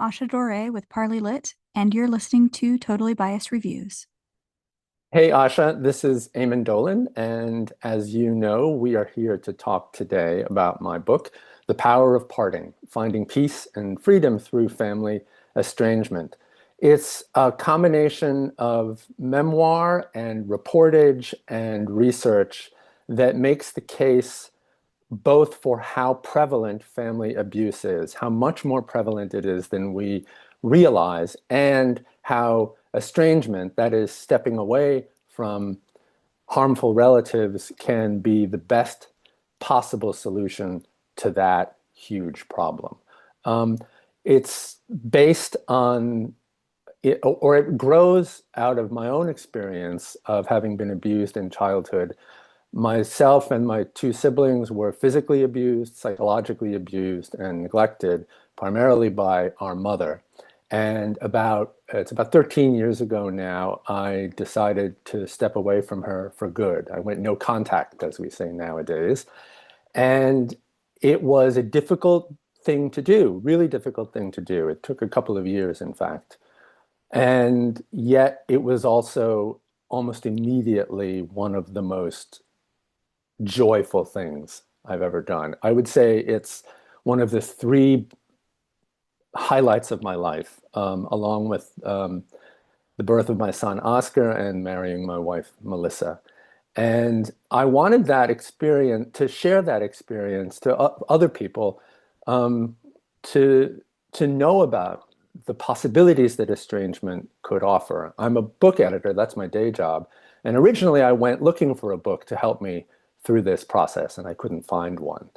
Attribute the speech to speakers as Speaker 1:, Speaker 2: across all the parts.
Speaker 1: Asha Dore with Parley Lit, and you're listening to Totally Biased Reviews.
Speaker 2: Hey Asha, this is Eamon Dolan, and as you know, we are here to talk today about my book, The Power of Parting, Finding Peace and Freedom Through Family Estrangement. It's a combination of memoir and reportage and research that makes the case both for how prevalent family abuse is, how much more prevalent it is than we realize, and how estrangement, that is, stepping away from harmful relatives, can be the best possible solution to that huge problem. Um, it's based on it, or it grows out of my own experience of having been abused in childhood. Myself and my two siblings were physically abused, psychologically abused, and neglected, primarily by our mother. And it's about 13 years ago now, I decided to step away from her for good. I went no contact, as we say nowadays. And it was a difficult thing to do, really difficult thing to do. It took a couple of years, in fact. And yet it was also almost immediately one of the most joyful things I've ever done. I would say it's one of the three highlights of my life, along with the birth of my son Oscar and marrying my wife Melissa. And I wanted that experience to share that experience to other people, um, to know about the possibilities that estrangement could offer. I'm a book editor, that's my day job. And originally I went looking for a book to help me through this process, and I couldn't find one.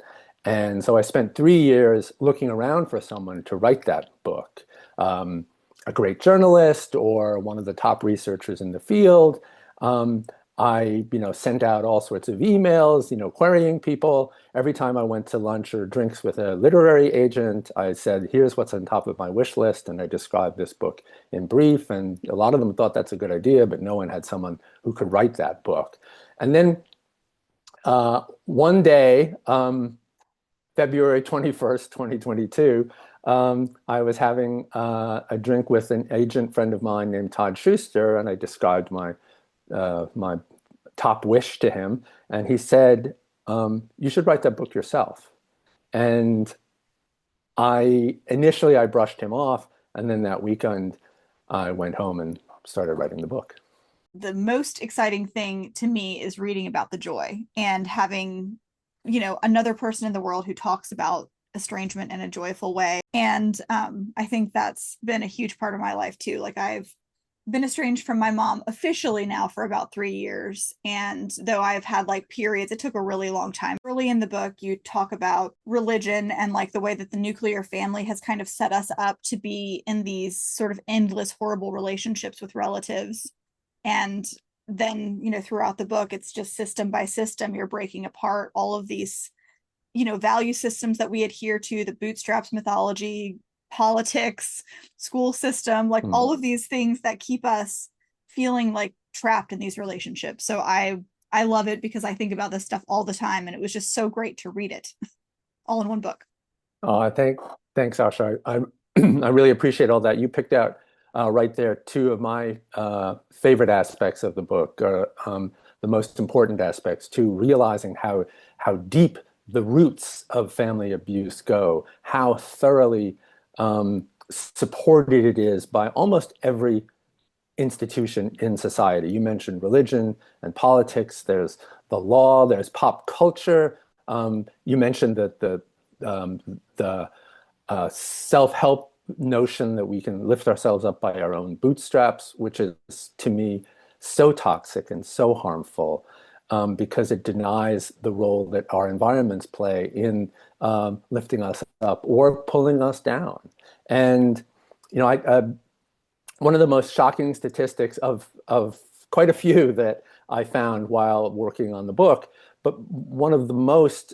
Speaker 2: And so I spent 3 years looking around for someone to write that book, a great journalist or one of the top researchers in the field. Um, I, sent out all sorts of emails, querying people. Every time I went to lunch or drinks with a literary agent, I said, here's what's on top of my wish list. And I described this book in brief. And a lot of them thought that's a good idea, but no one had someone who could write that book. And then one day, February 21st, 2022, I was having a drink with an agent friend of mine named Todd Schuster, and I described my top wish to him, and he said, "You should write that book yourself." And I brushed him off, and then that weekend I went home and started writing the book.
Speaker 1: The most exciting thing to me is reading about the joy and having, another person in the world who talks about estrangement in a joyful way. And I think that's been a huge part of my life too. Like I've been estranged from my mom officially now for about 3 years. And though I've had like periods, it took a really long time. Early in the book, you talk about religion and like the way that the nuclear family has kind of set us up to be in these sort of endless, horrible relationships with relatives. And then, throughout the book, it's just system by system, you're breaking apart all of these, value systems that we adhere to, the bootstraps mythology, politics, school system, like
Speaker 2: Hmm.
Speaker 1: all of these things that keep us feeling like trapped in these relationships. So I love it because I think about this stuff all the time, and it was just so great to read it all in one book.
Speaker 2: Thanks, Asha. I really appreciate all that. You picked out right there two of my favorite aspects of the book, the most important aspects, to realizing how deep the roots of family abuse go, how thoroughly supported it is by almost every institution in society. You mentioned religion and politics. There's the law. There's pop culture. You mentioned that the self-help notion that we can lift ourselves up by our own bootstraps, which is to me so toxic and so harmful, because it denies the role that our environments play in lifting us up or pulling us down. And one of the most shocking statistics of quite a few that I found while working on the book, but one of the most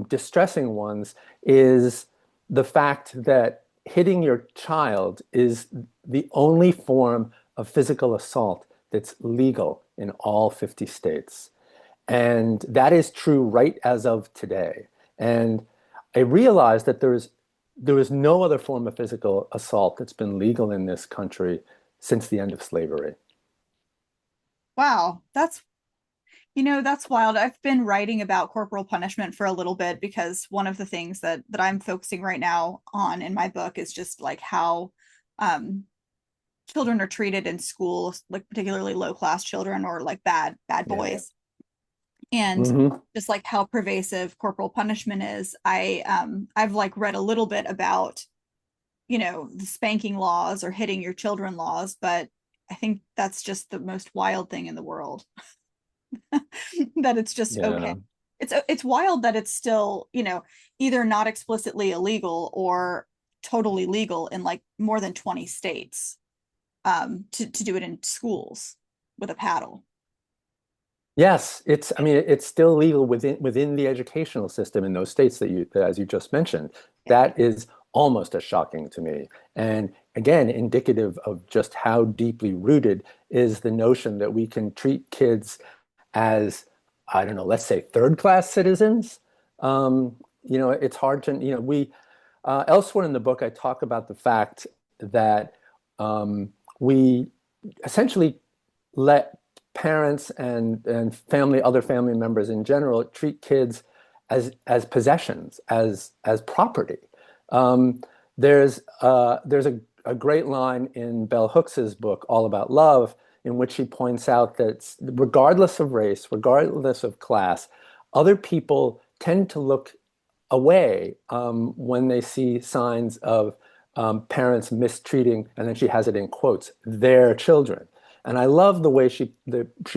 Speaker 2: distressing ones is the fact that hitting your child is the only form of physical assault that's legal in all 50 states. And that is true right as of today. And I realized that there's there is no other form of physical assault that's been legal in this country since the end of slavery.
Speaker 1: Wow, that's wild. I've been writing about corporal punishment for a little bit because one of the things that I'm focusing right now on in my book is just like how um children are treated in school, like particularly low class children or like bad
Speaker 2: Yeah.
Speaker 1: boys. And
Speaker 2: Hmm.
Speaker 1: just like how pervasive corporal punishment is. I've like read a little bit about, the spanking laws or hitting your children laws, but I think that's just the most wild thing in the world. That it's just okay.
Speaker 2: Yeah.
Speaker 1: It's wild that it's still, either not explicitly illegal or totally legal in like more than 20 states, to do it in schools with a paddle.
Speaker 2: Yes, I mean, it's still legal within the educational system in those states that as you just mentioned.
Speaker 1: Yeah.
Speaker 2: That is almost as shocking to me. And again, indicative of just how deeply rooted is the notion that we can treat kids as, I don't know, let's say third class citizens. Um, it's hard to, elsewhere in the book, I talk about the fact that we essentially let parents and other family members in general treat kids as possessions, as property. Um, there's a great line in Bell Hooks's book, All About Love, in which she points out that regardless of race, regardless of class, other people tend to look away when they see signs of parents mistreating, and then she has it in quotes, their children. And I love the way she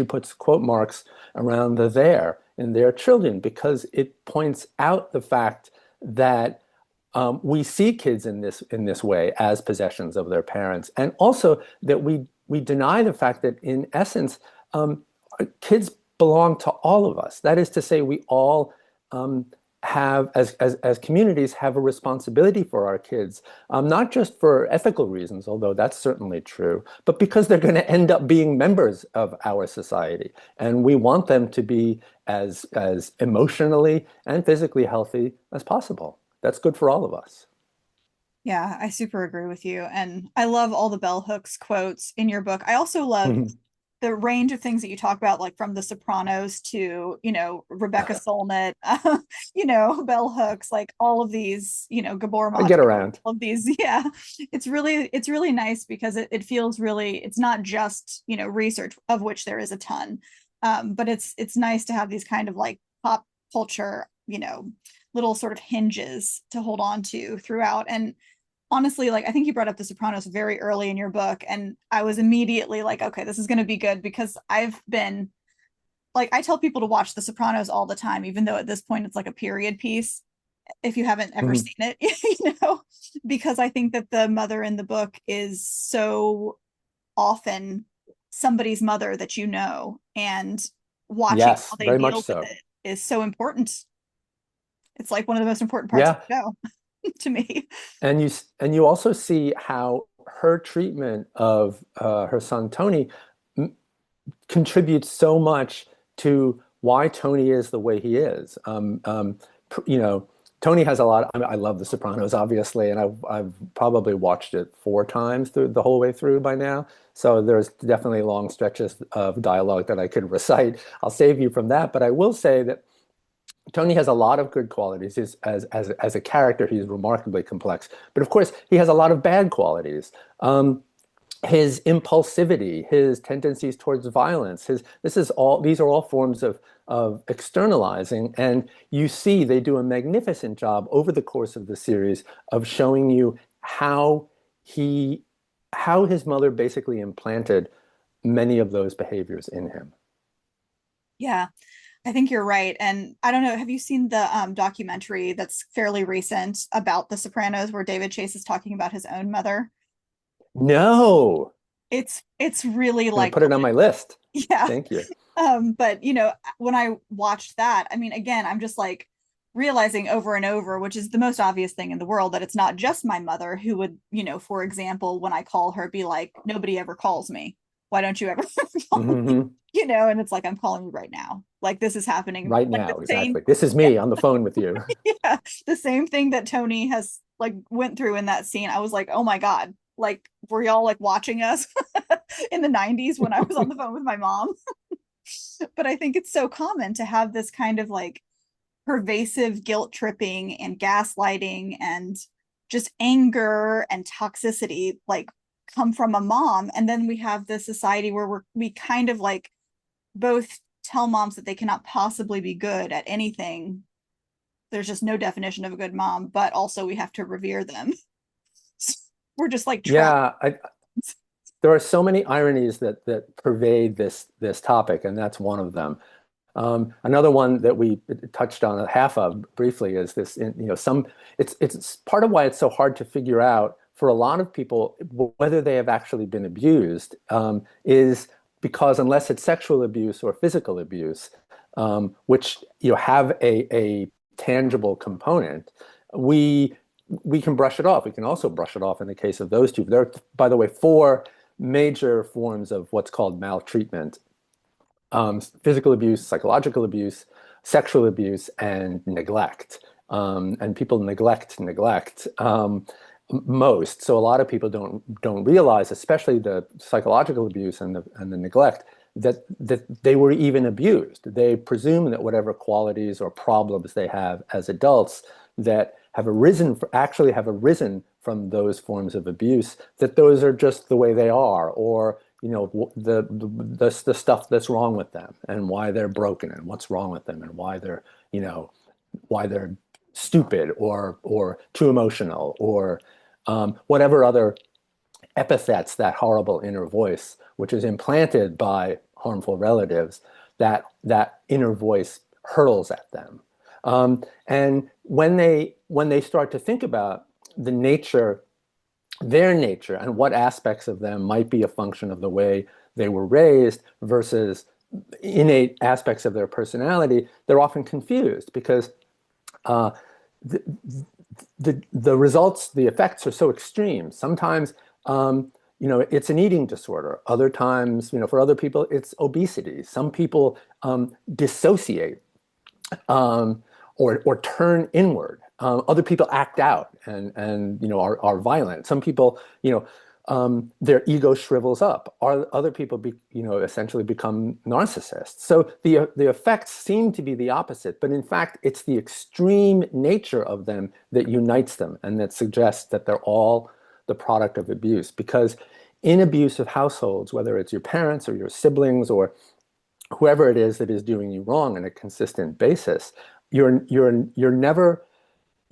Speaker 2: puts quote marks around the "their" in their children because it points out the fact that we see kids in this way as possessions of their parents, and also that we deny the fact that in essence kids belong to all of us. That is to say, we all um, have, as communities, have a responsibility for our kids, not just for ethical reasons, although that's certainly true, but because they're going to end up being members of our society, and we want them to be as emotionally and physically healthy as possible. That's good for all of us.
Speaker 1: Yeah, I super agree with you. And I love all the bell hooks quotes in your book. I also love the range of things that you talk about, like from The Sopranos to, Rebecca Solnit, bell hooks, like all of these, Gabor
Speaker 2: I
Speaker 1: Mate,
Speaker 2: get around.
Speaker 1: all of these. Yeah, it's really nice because it feels really, it's not just, research of which there is a ton. But it's nice to have these kind of like pop culture, little sort of hinges to hold on to throughout. And honestly, like I think you brought up The Sopranos very early in your book, and I was immediately like, okay, this is going to be good because I've been like, I tell people to watch The Sopranos all the time, even though at this point it's like a period piece. If you haven't ever
Speaker 2: Mhm.
Speaker 1: seen it, because I think that the mother in the book is so often somebody's mother that and watching how
Speaker 2: Yes,
Speaker 1: they
Speaker 2: very much
Speaker 1: deal with
Speaker 2: so.
Speaker 1: it is so important. It's like one of the most important parts of
Speaker 2: Yeah,
Speaker 1: the show to me.
Speaker 2: and you also see how her treatment of her son Tony m- contributes so much to why Tony is the way he is. You know, Tony has a lot. I mean, I love The Sopranos, obviously, and I've probably watched it 4 times through the whole way through by now. So there's definitely long stretches of dialogue that I could recite. I'll save you from that, but I will say that Tony has a lot of good qualities. As a character, he's remarkably complex. But of course, he has a lot of bad qualities. His impulsivity, his tendencies towards violence, these are all forms of externalizing. And you see they do a magnificent job over the course of the series of showing you he how his mother basically implanted many of those behaviors in him.
Speaker 1: Yeah, I think you're right. And I don't know, have you seen the documentary that's fairly recent about The Sopranos where David Chase is talking about his own mother?
Speaker 2: No,
Speaker 1: It's really
Speaker 2: I'm gonna
Speaker 1: like
Speaker 2: put it on my list.
Speaker 1: yeah.
Speaker 2: Thank you.
Speaker 1: But when I watched that, I mean, again, I'm just like realizing over and over, which is the most obvious thing in the world, that it's not just my mother who would, for example, when I call her, be like, nobody ever calls me. Why don't you ever call me?
Speaker 2: Hmm.
Speaker 1: And it's like, I'm calling you right now. Like this is happening.
Speaker 2: Right
Speaker 1: Like the
Speaker 2: now,
Speaker 1: same,
Speaker 2: exactly. This is
Speaker 1: yeah,
Speaker 2: me on the phone with you.
Speaker 1: yeah, the same thing that Tony has like went through in that scene, I was like, oh my God, like were y'all like watching us in the 90s when I was on the phone with my mom? But I think it's so common to have this kind of like pervasive guilt tripping and gaslighting and just anger and toxicity like come from a mom. And then we have this society where we kind of like both tell moms that they cannot possibly be good at anything. There's just no definition of a good mom, but also we have to revere them. We're just like trapped.
Speaker 2: Yeah, there are so many ironies that pervade this topic, and that's one of them. Another one that we touched on half of briefly is this, some it's part of why it's so hard to figure out for a lot of people whether they have actually been abused, is because unless it's sexual abuse or physical abuse, which have a tangible component, we we can brush it off. We can also brush it off in the case of those two. There are, by the way, four major forms of what's called maltreatment: physical abuse, psychological abuse, sexual abuse, and neglect. And people neglect most. So a lot of people don't realize, especially the psychological abuse and the neglect, that they were even abused. They presume that whatever qualities or problems they have as adults that actually have arisen from those forms of abuse, that those are just the way they are, or the stuff that's wrong with them, and why they're broken, and what's wrong with them, and why they're stupid or too emotional, or whatever other epithets, that horrible inner voice, which is implanted by harmful relatives, that inner voice hurls at them. And when they start to think about the nature, their nature, and what aspects of them might be a function of the way they were raised versus innate aspects of their personality, they're often confused because uh, the, the results, the effects are so extreme. Sometimes, it's an eating disorder. Other times, for other people, it's obesity. Some people dissociate, or turn inward. Other people act out and are violent. Some people, their ego shrivels up. Other people essentially become narcissists. So the effects seem to be the opposite, but in fact, it's the extreme nature of them that unites them and that suggests that they're all the product of abuse. Because in abusive households, whether it's your parents or your siblings or whoever it is that is doing you wrong on a consistent basis, you're never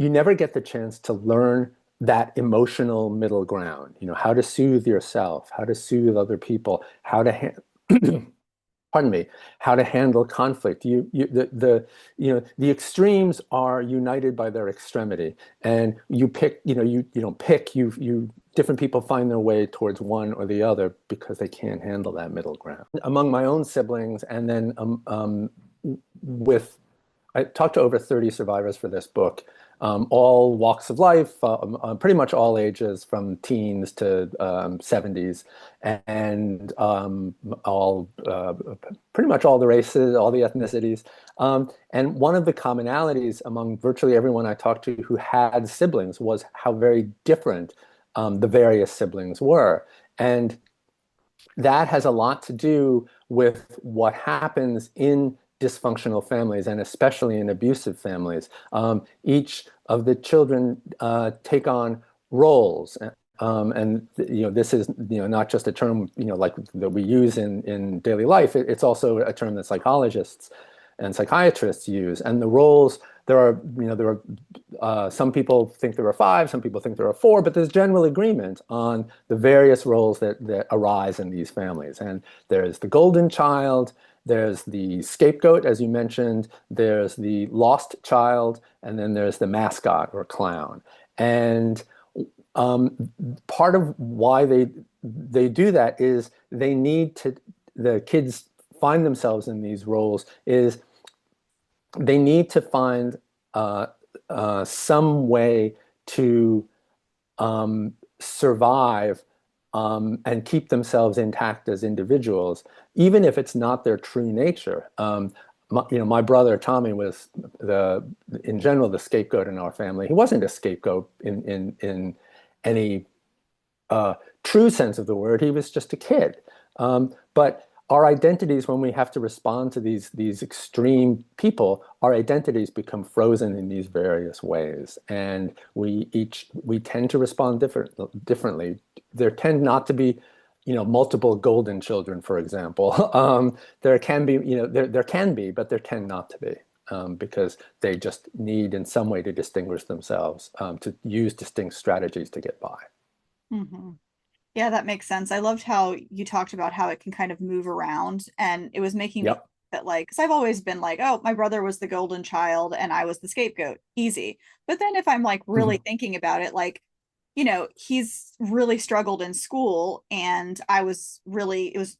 Speaker 2: you never get the chance to learn that emotional middle ground. How to soothe yourself, how to soothe other people, how to pardon me, how to handle conflict. The extremes are united by their extremity, and you pick. You don't pick. You different people find their way towards one or the other because they can't handle that middle ground. Among my own siblings, and then with I talked to over 30 survivors for this book, all walks of life, pretty much all ages, from teens to 70s, and all pretty much all the races, all the ethnicities. And one of the commonalities among virtually everyone I talked to who had siblings was how very different the various siblings were. And that has a lot to do with what happens in dysfunctional families, and especially in abusive families. Each of the children take on roles. And this is not just a term like that we use in daily life. It's also a term that psychologists and psychiatrists use. And the roles, there are some people think there are five, some people think there are four, but there's general agreement on the various roles that arise in these families. And there's the golden child, there's the scapegoat, as you mentioned, there's the lost child, and then there's the mascot or clown. And part of why they do that is the kids find themselves in these roles is they need to find some way to survive and keep themselves intact as individuals, even if it's not their true nature. my brother Tommy was in general, the scapegoat in our family. He wasn't a scapegoat in any true sense of the word. He was just a kid. But our identities, when we have to respond to these extreme people, our identities become frozen in these various ways, and we tend to respond differently. There tend not to be, multiple golden children, for example. There can be, there can be, but there tend not to be. Because they just need in some way to distinguish themselves, to use distinct strategies to get by.
Speaker 1: Hmm. Yeah, that makes sense. I loved how you talked about how it can kind of move around, and it was making me think
Speaker 2: Yep.
Speaker 1: that, like, because I've always been like, oh, my brother was the golden child and I was the scapegoat. Easy. But then if I'm like really
Speaker 2: Hmm.
Speaker 1: thinking about it, like, he's really struggled in school, and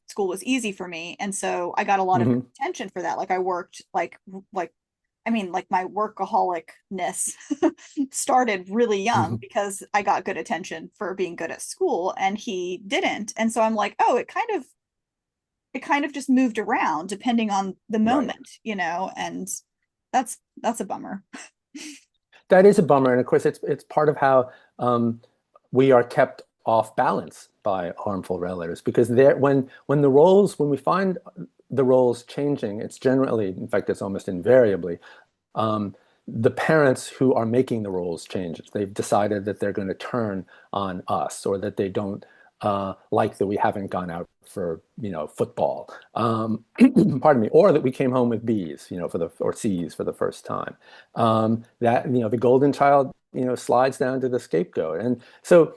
Speaker 1: school was easy for me. And so I got a lot of
Speaker 2: Hmm.
Speaker 1: attention for that. Like I worked like I mean, like my workaholicness started really young
Speaker 2: Hmm.
Speaker 1: because I got good attention for being good at school and he didn't. And so I'm like, oh, it kind of just moved around depending on the
Speaker 2: Right.
Speaker 1: moment, and that's a bummer.
Speaker 2: That is a bummer, and of course, it's part of how we are kept off balance by harmful relatives because when we find the roles changing, it's generally, in fact, it's almost invariably um, the parents who are making the roles change. They've decided that they're going to turn on us, or that they don't like that we haven't gone out for football. Pardon me, or that we came home with B's, or C's for the first time. That the golden child slides down to the scapegoat, and so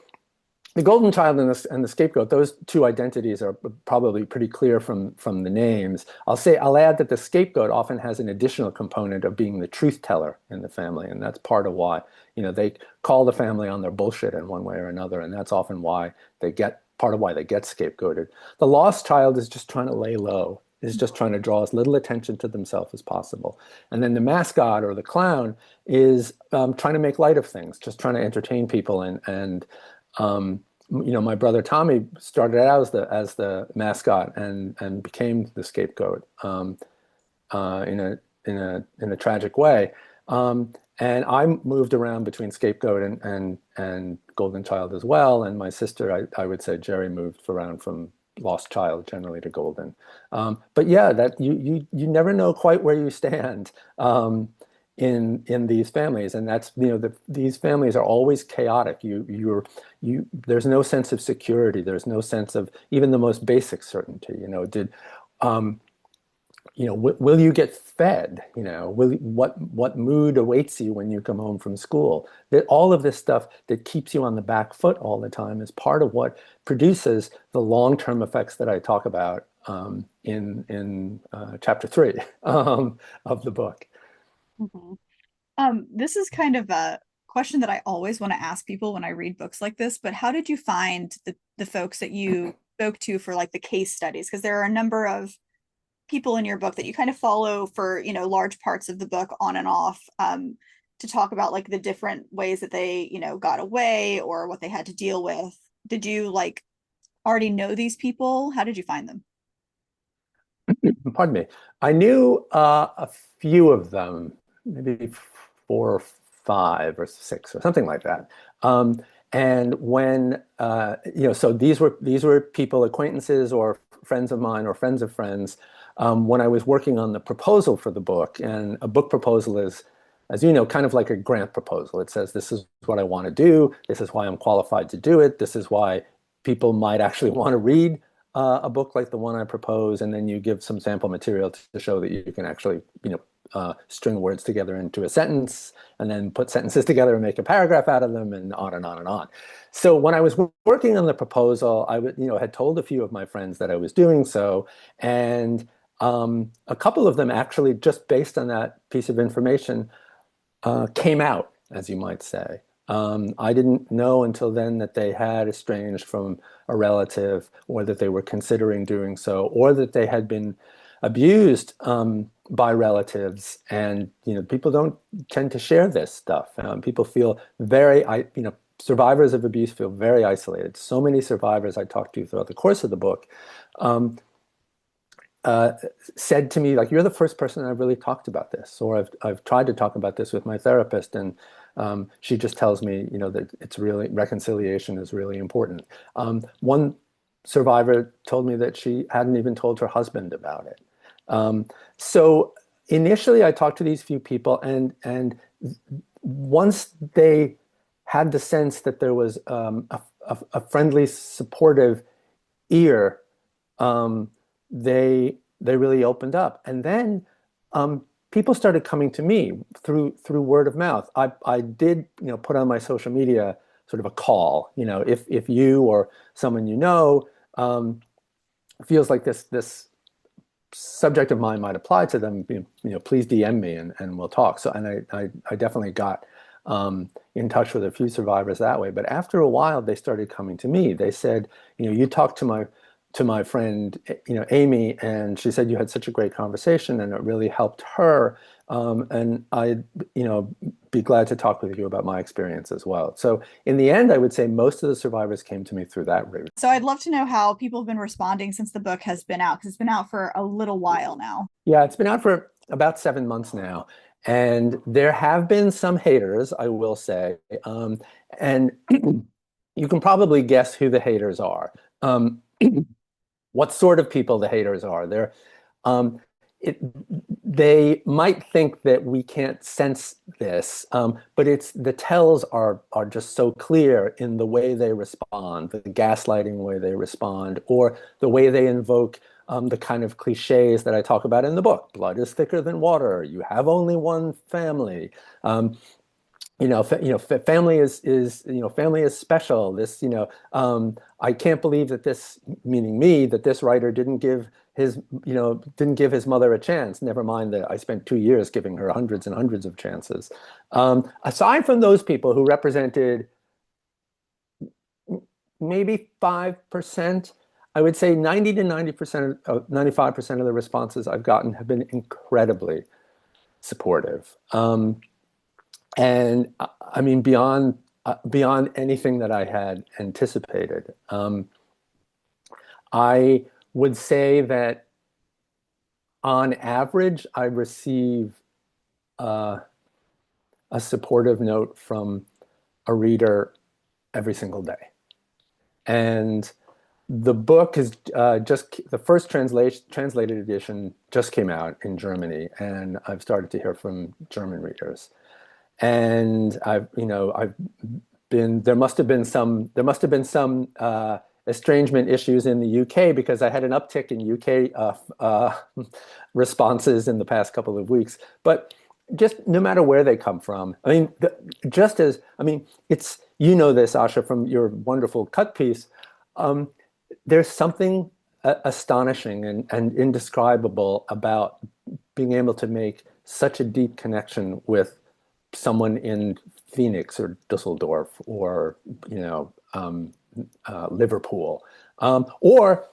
Speaker 2: the golden child and the scapegoat, those two identities are probably pretty clear from the names. I'll add that the scapegoat often has an additional component of being the truth teller in the family, and that's part of why they call the family on their bullshit in one way or another, and that's often why they get part of why they get scapegoated. The lost child is just trying to lay low, is just trying to draw as little attention to themselves as possible, and then the mascot or the clown is trying to make light of things, just trying to entertain people and um, my brother Tommy started out as the mascot and became the scapegoat in a tragic way. And I moved around between scapegoat and golden child as well. And my sister, I would say, Jerry, moved around from lost child generally to golden. But yeah, that you never know quite where you stand. In these families, and that's these families are always chaotic. There's no sense of security. There's no sense of even the most basic certainty. Um, will you get fed? What mood awaits you when you come home from school? That all of this stuff that keeps you on the back foot all the time is part of what produces the long-term effects that I talk about in chapter 3 of the book.
Speaker 1: Mhm. This is kind of a question that I always want to ask people when I read books like this, but how did you find the folks that you spoke to for like the case studies? Because there are a number of people in your book that you kind of follow for, large parts of the book on and off, to talk about like the different ways that they, got away or what they had to deal with. Did you like already know these people? How did you find them?
Speaker 2: Pardon me. I knew a few of them, maybe 4 or 5 or 6 or something like that. And when so these were people, acquaintances or friends of mine or friends of friends. When I was working on the proposal for the book, and a book proposal is, as you know, kind of like a grant proposal. It says, this is what I want to do. This is why I'm qualified to do it. This is why people might actually want to read a book like the one I propose, and then you give some sample material to show that you can actually, string words together into a sentence, and then put sentences together and make a paragraph out of them, and on and on and on. So when I was working on the proposal, had told a few of my friends that I was doing so, and a couple of them actually, just based on that piece of information, came out, as you might say. I didn't know until then that they had estranged from a relative, or that they were considering doing so, or that they had been abused by relatives. And people don't tend to share this stuff. People feel survivors of abuse feel very isolated. So many survivors I talked to throughout the course of the book um, uh, said to me, like, you're the first person I've really talked about this, or I've tried to talk about this with my therapist, and she just tells me, that it's really reconciliation is really important. One survivor told me that she hadn't even told her husband about it. So initially, I talked to these few people, and once they had the sense that there was a friendly, supportive ear, um, they really opened up. And then people started coming to me through word of mouth. I did put on my social media sort of a call. If you or someone um, feels like this subject of mine might apply to them, please DM me and we'll talk. So, and I definitely got in touch with a few survivors that way. But after a while, they started coming to me. They said, you talked to my friend, Amy, and she said you had such a great conversation and it really helped her. And I'd, be glad to talk with you about my experience as well. So in the end, I would say most of the survivors came to me through that route.
Speaker 1: So I'd love to know how people have been responding since the book has been out, because it's been out for a little while now.
Speaker 2: Yeah, it's been out for about 7 months now. And there have been some haters, I will say. And you can probably guess who the haters are. What sort of people the haters are. Um, it, they might think that we can't sense this, but it's the tells are just so clear in the way they respond, the gaslighting way they respond, or the way they invoke the kind of cliches that I talk about in the book. Blood is thicker than water. You have only one family. Um, family family is special. I can't believe that this, meaning me, that this writer didn't give his mother a chance. Never mind that I spent 2 years giving her hundreds and hundreds of chances. Aside from those people who represented maybe 5%, I would say 90 to 90%, 95% of the responses I've gotten have been incredibly supportive. And I mean, beyond anything that I had anticipated. I would say that on average, I receive uh, a supportive note from a reader every single day. And the book is just the first translated edition just came out in Germany, and I've started to hear from German readers. And I've been there must have been some estrangement issues in the UK, because I had an uptick in UK responses in the past couple of weeks. But just no matter where they come from, I mean, just as I mean, it's this, Asha, from your wonderful cut piece. Um, there's something astonishing and indescribable about being able to make such a deep connection with someone in Phoenix or Dusseldorf or Liverpool, or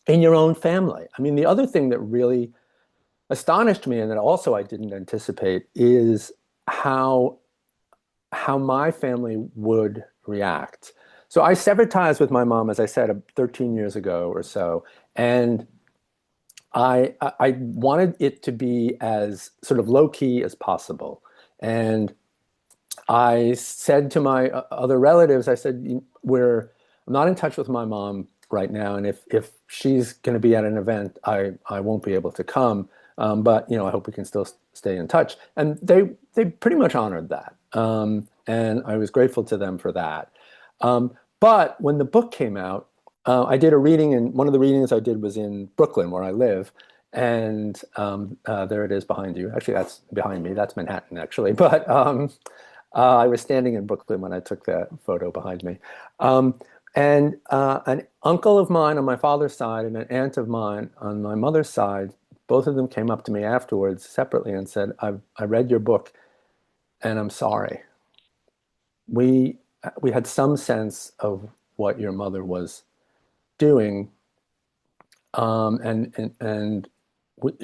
Speaker 2: in your own family. I mean, the other thing that really astonished me, and that also I didn't anticipate, is how my family would react. So I severed ties with my mom, as I said, 13 years ago or so, and I wanted it to be as sort of low key as possible. And I said to my other relatives, I said, I'm not in touch with my mom right now, and if she's going to be at an event, I won't be able to come. But I hope we can still stay in touch. And they pretty much honored that, and I was grateful to them for that. But when the book came out, I did a reading, and one of the readings I did was in Brooklyn, where I live. And there it is behind you. Actually, that's behind me. That's Manhattan, actually. But I was standing in Brooklyn when I took that photo behind me. And an uncle of mine on my father's side and an aunt of mine on my mother's side, both of them came up to me afterwards separately and said, I read your book and I'm sorry. We we had some sense of what your mother was doing, and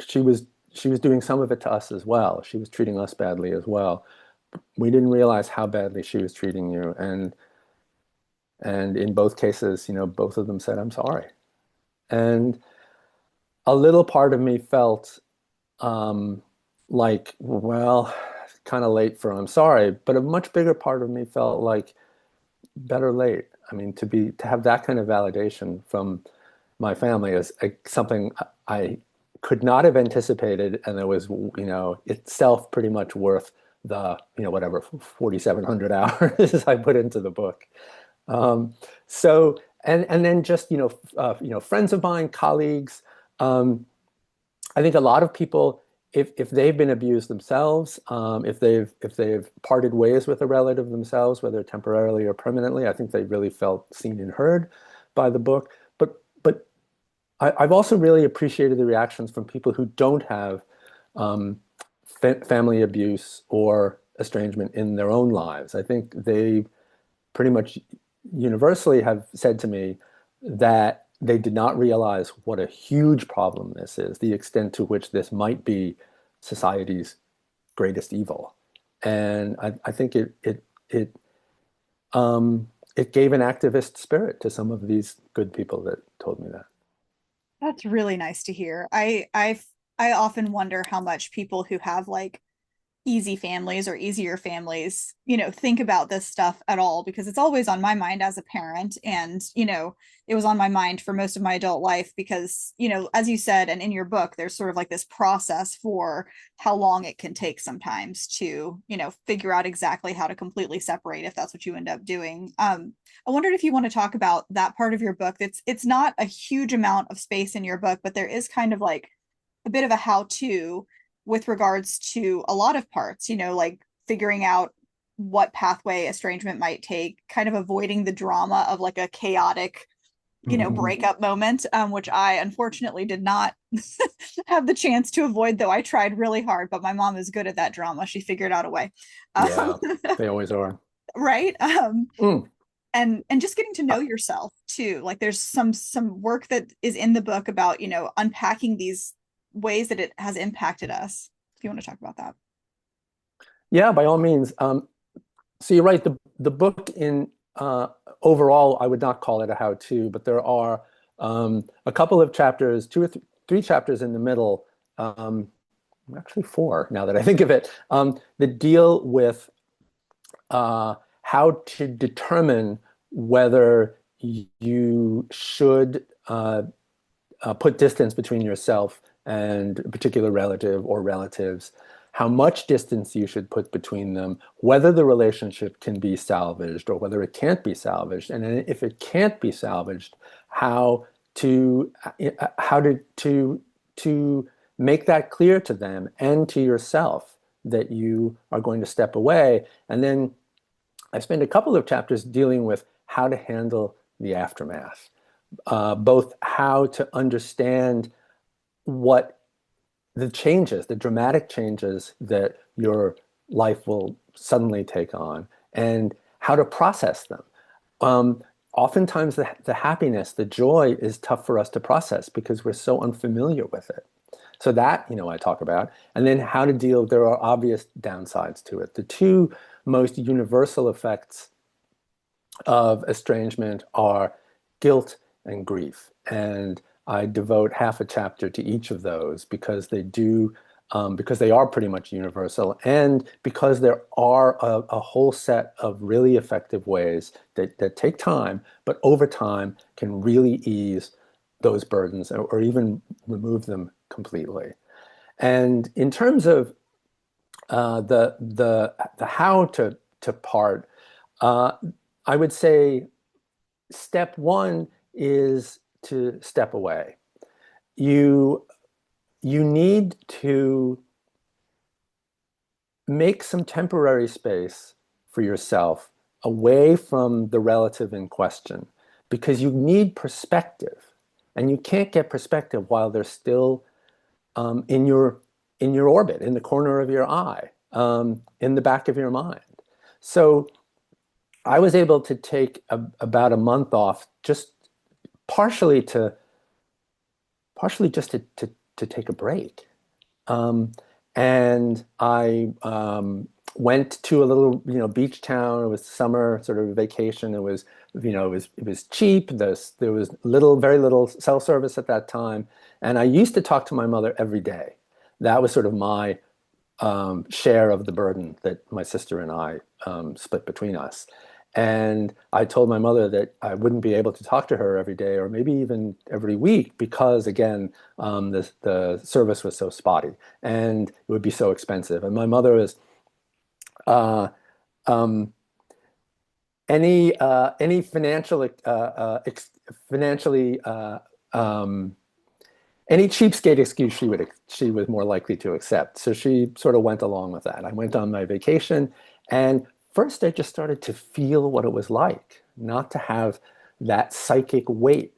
Speaker 2: she was doing some of it to us as well. She was treating us badly as well. We didn't realize how badly she was treating you, and in both cases, both of them said, "I'm sorry." And a little part of me felt um, like, well, kind of late for I'm sorry, but a much bigger part of me felt like better late. I mean, to have that kind of validation from my family is something I could not have anticipated, and it was, itself pretty much worth the, whatever 4,700 hours I put into the book. Um, so, and then just, friends of mine, colleagues. I think a lot of people, if they've been abused themselves, if they've parted ways with a relative themselves, whether temporarily or permanently, I think they really felt seen and heard by the book. But I've also really appreciated the reactions from people who don't have um, family abuse or estrangement in their own lives. I think they pretty much universally have said to me that they did not realize what a huge problem this is, the extent to which this might be society's greatest evil. And I think it gave an activist spirit to some of these good people that told me that.
Speaker 1: That's really nice to hear. I often wonder how much people who have like easy families or easier families, think about this stuff at all, because it's always on my mind as a parent. And, it was on my mind for most of my adult life because, as you said, and in your book, there's sort of like this process for how long it can take sometimes to, figure out exactly how to completely separate if that's what you end up doing. I wondered if you want to talk about that part of your book. It's not a huge amount of space in your book, but there is kind of like a bit of a how-to with regards to a lot of parts, like figuring out what pathway estrangement might take, kind of avoiding the drama of like a chaotic,
Speaker 2: Mhm.
Speaker 1: breakup moment, which I unfortunately did not have the chance to avoid, though I tried really hard. But my mom is good at that drama. She figured out a way. Um,
Speaker 2: Yeah, they always are.
Speaker 1: right.
Speaker 2: Mm.
Speaker 1: And just getting to know yourself too. Like there's some work that is in the book about, unpacking these ways that it has impacted us. If you want to talk about that.
Speaker 2: Yeah, by all means. So you're right. The book in overall, I would not call it a how-to, but there are a couple of chapters, two or three chapters in the middle, um, actually four now that I think of it, that deal with how to determine whether you should put distance between yourself and a particular relative or relatives, how much distance you should put between them, whether the relationship can be salvaged or whether it can't be salvaged, and if it can't be salvaged, how to to make that clear to them and to yourself that you are going to step away. And then I spend a couple of chapters dealing with how to handle the aftermath, both how to understand what the changes, the dramatic changes that your life will suddenly take on, and how to process them. Oftentimes, the happiness, the joy is tough for us to process because we're so unfamiliar with it. So that, I talk about, and then how to deal, there are obvious downsides to it. The two most universal effects of estrangement are guilt and grief. And I devote half a chapter to each of those because they are pretty much universal, and because there are a whole set of really effective ways that take time, but over time can really ease those burdens or even remove them completely. And in terms of the how to part, uh, I would say step one is to step away. You you need to make some temporary space for yourself away from the relative in question because you need perspective, and you can't get perspective while they're still in your orbit, in the corner of your eye, in the back of your mind. So I was able to take about a month off, just partially to partially just to take a break. Um, and I went to a little, beach town. It was summer sort of vacation. It was It was cheap. There was very little cell service at that time, and I used to talk to my mother every day. That was sort of my share of the burden that my sister and I split between us. And I told my mother that I wouldn't be able to talk to her every day or maybe even every week because, again, the service was so spotty and it would be so expensive. And my mother was uh, um, any financially any cheapskate excuse she was more likely to accept. So she sort of went along with that. I went on my vacation, and first I just started to feel what it was like not to have that psychic weight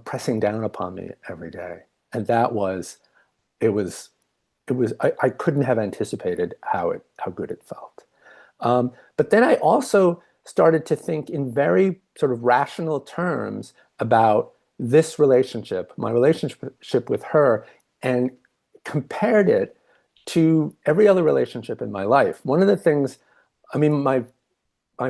Speaker 2: pressing down upon me every day. And that was it was I couldn't have anticipated how good it felt. But then I also started to think in very sort of rational terms about this relationship, my relationship with her, and compared it to every other relationship in my life. One of the things, I mean, my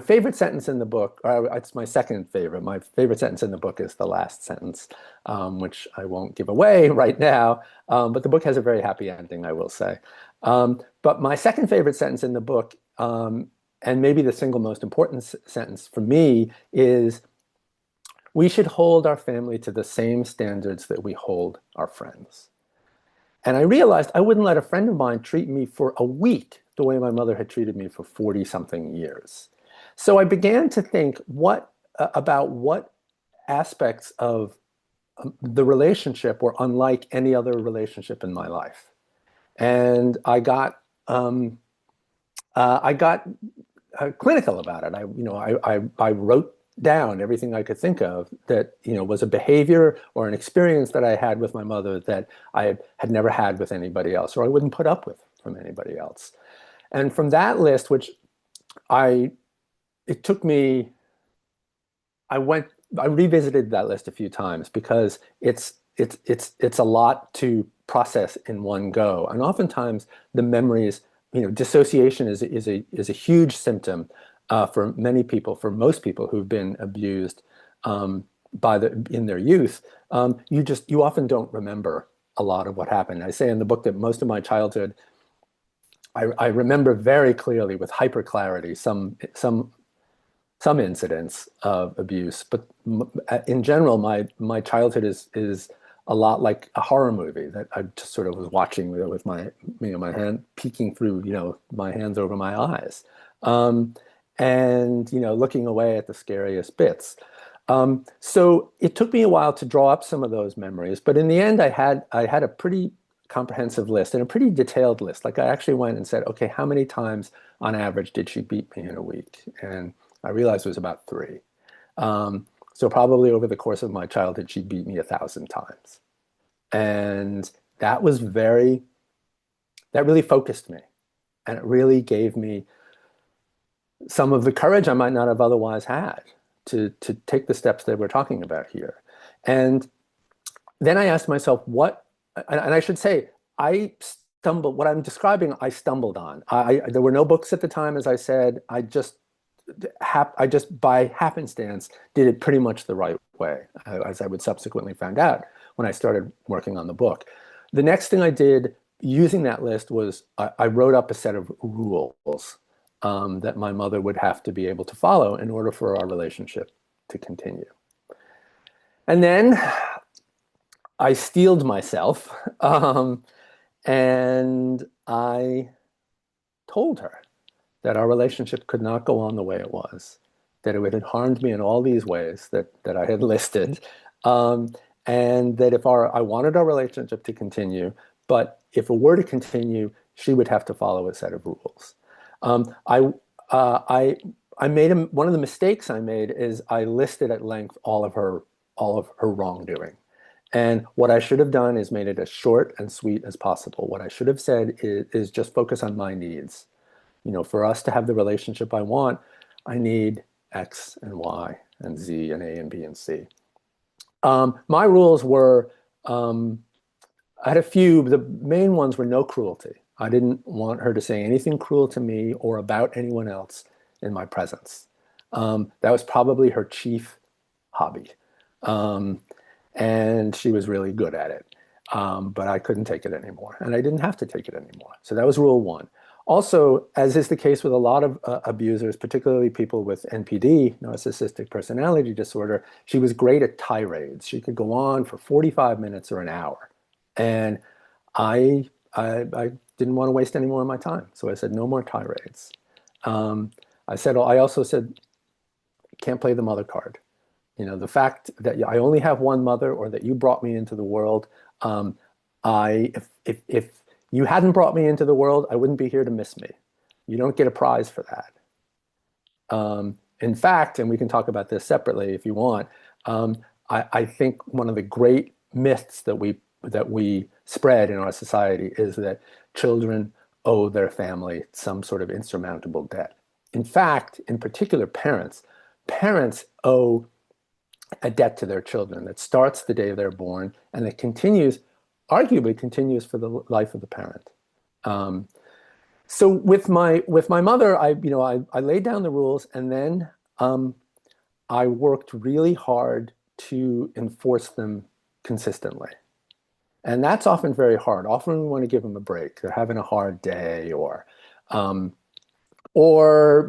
Speaker 2: favorite sentence in the book, or it's my second favorite. My favorite sentence in the book is the last sentence, which I won't give away right now. But the book has a very happy ending, I will say. But my second favorite sentence in the book, and maybe the single most important sentence for me, is we should hold our family to the same standards that we hold our friends. And I realized I wouldn't let a friend of mine treat me for a week the way my mother had treated me for 40 something years. So I began to think about what aspects of the relationship were unlike any other relationship in my life. And I got clinical about it. I wrote down everything I could think of that was a behavior or an experience that I had with my mother that I had never had with anybody else, or I wouldn't put up with from anybody else. And from that list, which I it took me, I went, I revisited that list a few times because it's a lot to process in one go, and oftentimes the memories, dissociation is a huge symptom for many people, for most people who've been abused in their youth. You often don't remember a lot of what happened. I say in the book that most of my childhood, I remember very clearly with hyper clarity some incidents of abuse, but in general, my childhood is a lot like a horror movie that I just sort of was watching with my hand peeking through, my hands over my eyes, and looking away at the scariest bits. So it took me a while to draw up some of those memories, but in the end, I had a pretty comprehensive list and a pretty detailed list. Like I actually went and said, okay, how many times on average did she beat me in a week? And I realized it was about three. So probably over the course of my childhood, she beat me 1,000 times. And that really focused me. And it really gave me some of the courage I might not have otherwise had to take the steps that we're talking about here. And then I asked myself, and I should say, what I'm describing, I stumbled on. There were no books at the time, as I said. I just by happenstance did it pretty much the right way, as I would subsequently find out when I started working on the book. The next thing I did using that list was I wrote up a set of rules that my mother would have to be able to follow in order for our relationship to continue. And then I steeled myself, and I told her that our relationship could not go on the way it was, that it had harmed me in all these ways that I had listed, and that if I wanted our relationship to continue, but if it were to continue, she would have to follow a set of rules. I made one of the mistakes I made is I listed at length all of her wrongdoing. And what I should have done is made it as short and sweet as possible. What I should have said is just focus on my needs. For us to have the relationship I want, I need X and Y and Z and A and B and C. My rules were, I had a few. The main ones were no cruelty. I didn't want her to say anything cruel to me or about anyone else in my presence. That was probably her chief hobby. Um, and she was really good at it. But I couldn't take it anymore, and I didn't have to take it anymore. So that was rule one. Also, as is the case with a lot of abusers, particularly people with NPD, narcissistic personality disorder, she was great at tirades. She could go on for 45 minutes or an hour. And I didn't want to waste any more of my time. So I said, no more tirades. Um, I also said, can't play the mother card. The fact that I only have one mother, or that you brought me into the world, um, if you hadn't brought me into the world, I wouldn't be here to miss me. You don't get a prize for that. In fact, and we can talk about this separately if you want, I think one of the great myths that we spread in our society is that children owe their family some sort of insurmountable debt. In fact, in particular, parents owe a debt to their children that starts the day they're born and that arguably continues for the life of the parent. Um, so with my mother, I laid down the rules, and then I worked really hard to enforce them consistently. And that's often very hard. Often we want to give them a break. They're having a hard day, um, we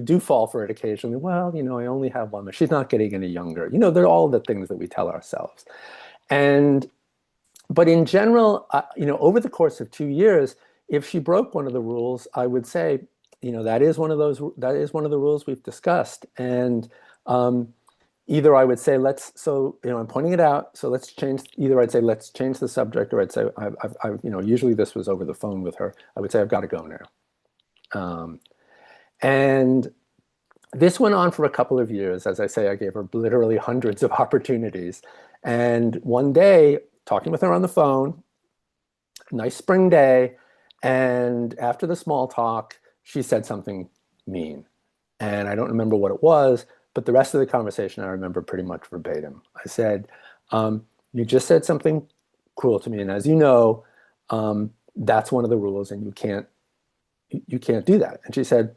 Speaker 2: do fall for it occasionally. Well, I only have one, but she's not getting any younger. They're all the things that we tell ourselves. And but in general, over the course of 2 years, if she broke one of the rules, I would say, that is one of the rules we've discussed. And either I would say, I'm pointing it out, so let's change, either I'd say, let's change the subject, or I'd say, usually this was over the phone with her. I would say, I've got to go now. And this went on for a couple of years. As I say, I gave her literally hundreds of opportunities. And one day, talking with her on the phone, nice spring day, and after the small talk, she said something mean. And I don't remember what it was, but the rest of the conversation I remember pretty much verbatim. I said, you just said something cruel to me, and as you know, that's one of the rules, and you can't do that. And she said,